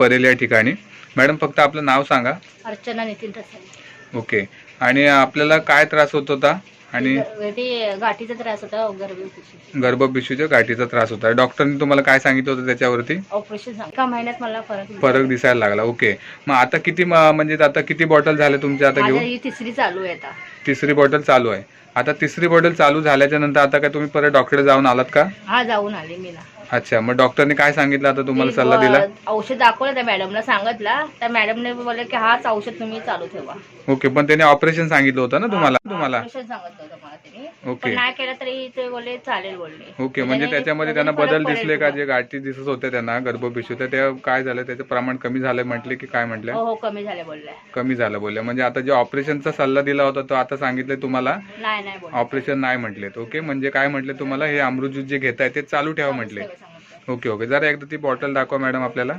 परेल या ठिकाणी. मॅडम फक्त आपलं नाव सांगा. अर्चना नितीन रसाळे. ओके. आणि आपल्याला काय त्रास होत होता? आणि ते गाठीचा त्रास होता, गर्भपिशवीच्या गाठीचा त्रास होता. डॉक्टरने तुम्हाला काय सांगितलं होतं त्याच्यावरती? ऑपरेशन झालं. एका महिन्यात मला फरक दिसायला लागला. ओके. मग आता किती म्हणजे आता किती बॉटल झाले तुमच्या आता घेऊन? ही तिसरी चालू आहे आता. तिसरी बॉटल चालू आहे. आता तिसरी बॉटल चालू झाल्याच्या नंतर आता काय तुम्ही परत डॉक्टरकडे जाऊन आलात का? हा, जाऊन आले मी ना. अच्छा. मग डॉक्टरने काय सांगितलं आता तुम्हाला सल्ला दिला? औषध दाखवलं त्या मॅडमला, सांगितलं त्या मॅडमने बोलले की हाच औषध तुम्ही चालू ठेवा. ओके. पण त्याने ऑपरेशन सांगितलं होतं ना तुम्हाला? ऑपरेशन सांगितलं होतं मला त्यांनी. ओके. नाही केलं तरी ते बोलले चालेल बोलले. ओके. म्हणजे त्याच्यामध्ये त्यांना बदल दिसले का? जे गाठी दिसत होत्या त्यांना गर्भपिशवीच्या, त्या काय झालं? त्याचं प्रमाण कमी झालं म्हटले की काय म्हटले? हो, कमी झाले बोलले. कमी झालं बोलले. म्हणजे आता जे ऑपरेशनचा सल्ला दिला होता तो आता सांगितलंय तुम्हाला नाही बोलले. ऑपरेशन नाही म्हटलेत. ओके. म्हणजे काय म्हटले तुम्हाला? हे अमृत ज्यूस जे घेताय ते चालू ठेवा म्हटले. ओके. जरा एकदा ती बॉटल दाखवा मॅडम आपल्याला.